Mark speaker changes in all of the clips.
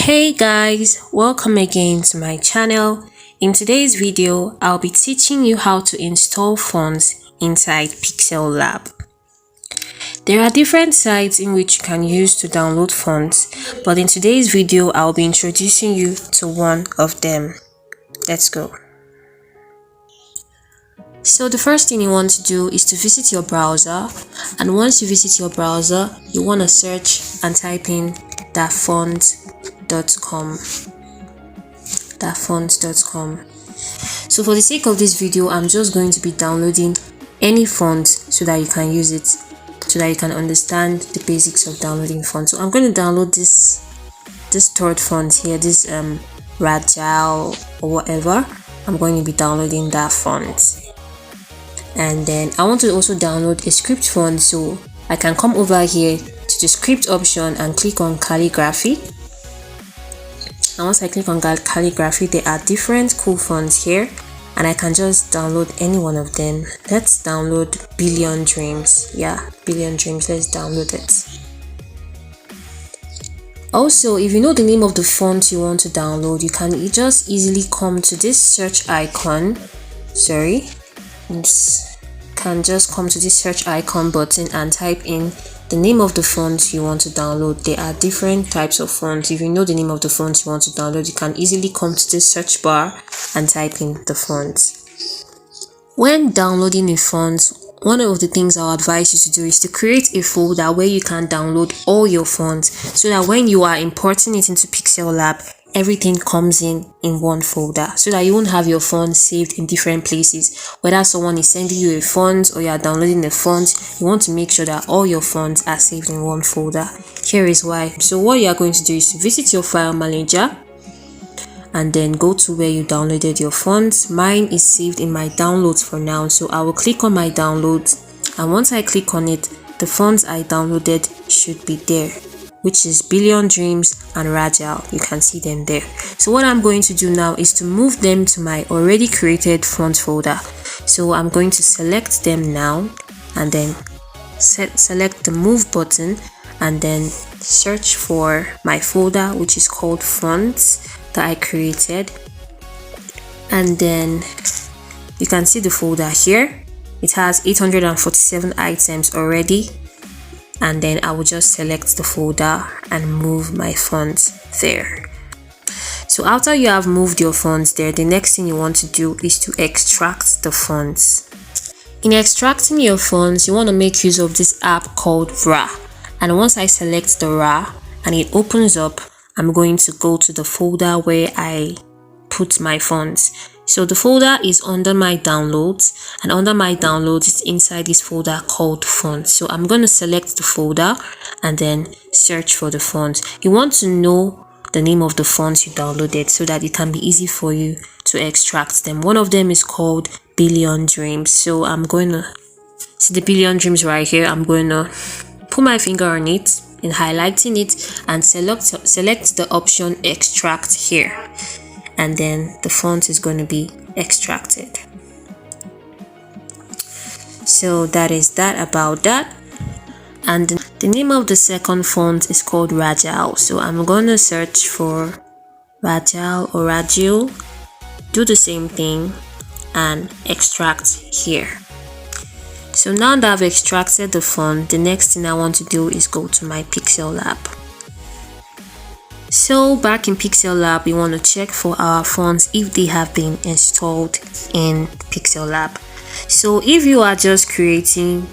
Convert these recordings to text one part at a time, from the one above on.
Speaker 1: Hey guys, welcome again to my channel. In today's video, I'll be teaching you how to install fonts inside Pixellab. There are different sites in which you can use to download fonts, but in today's video, I'll be introducing you to one of them. Let's go. So the first thing you want to do is to visit your browser, and once you visit your browser, you want to search and type in dafont.com. So for the sake of this video, I'm just going to be downloading any font so that you can use it, so that you can understand the basics of downloading fonts. So I'm going to download this third font here, this Rajal or whatever. I'm going to be downloading that font. And then I want to also download a script font, so I can come over here to the script option and click on calligraphy. And once I click on calligraphy, there are different cool fonts here, and I can just download any one of them. Let's download Billion Dreams. Yeah, Billion Dreams. Let's download it. Also, if you know the name of the font you want to download, you can just easily come to this search icon. Can just come to this search icon button and type in the name of the font you want to download. There are different types of fonts. If you know the name of the font you want to download, you can easily come to this search bar and type in the font. When downloading a font, one of the things I'll advise you to do is to create a folder where you can download all your fonts, so that when you are importing it into Pixellab, everything comes in one folder, so that you won't have your font saved in different places. Whether someone is sending you a font or you are downloading a font, you want to make sure that all your fonts are saved in one folder. Here is why. So what you are going to do is to visit your file manager and then go to where you downloaded your fonts. Mine is saved in my downloads for now, so I will click on my downloads, and once I click on it, the fonts I downloaded should be there, which is Billion Dreams and Rajal. You can see them there. So what I'm going to do now is to move them to my already created font folder. So I'm going to select them now, and then select the move button, and then search for my folder, which is called fonts, that I created. And then you can see the folder here. It has 847 items already. And then I will just select the folder and move my fonts there. So after you have moved your fonts there, the next thing you want to do is to extract the fonts. In extracting your fonts, you want to make use of this app called RA. And once I select the RA and it opens up, I'm going to go to the folder where I put my fonts. So the folder is under my downloads, and under my downloads it's inside this folder called fonts. So I'm going to select the folder and then search for the font. You want to know the name of the fonts you downloaded so that it can be easy for you to extract them. One of them is called Billion Dreams. So I'm going to see the Billion Dreams right here. I'm going to put my finger on it and highlighting it and select the option extract here. And then the font is going to be extracted. So that is that about that. And the name of the second font is called Rajal. So I'm going to search for Rajal or Rajil, do the same thing and extract here. So now that I've extracted the font, the next thing I want to do is go to my Pixellab. So back in Pixellab, we want to check for our fonts if they have been installed in Pixellab. So if you are just creating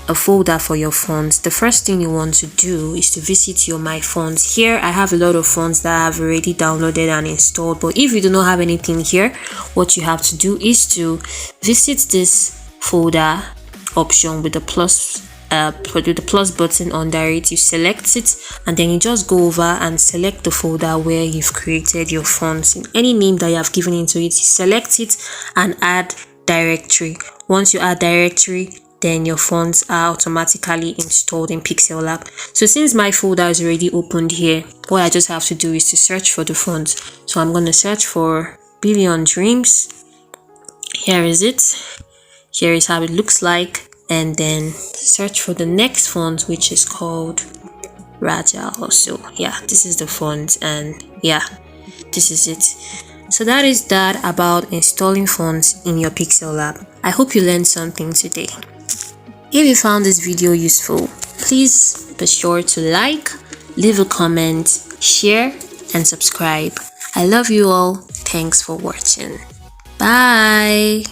Speaker 1: a folder for your fonts, the first thing you want to do is to visit your My Fonts. Here I have a lot of fonts that I've already downloaded and installed, but if you do not have anything here, what you have to do is to visit this folder option with the plus button under it. You select it, and then you just go over and select the folder where you've created your fonts in any name that you have given into it. You select it and add directory. Once you add directory, then your fonts are automatically installed in Pixellab. So since my folder is already opened here, what I just have to do is to search for the font. So I'm going to search for Billion Dreams. Here is it. Here is how it looks like. And then search for the next font, which is called Rajal. So yeah, this is the font, and Yeah, this is it. So that is that about installing fonts in your Pixellab. I hope you learned something today. If you found this video useful, please be sure to like, leave a comment, share, and subscribe. I love you all. Thanks for watching. Bye.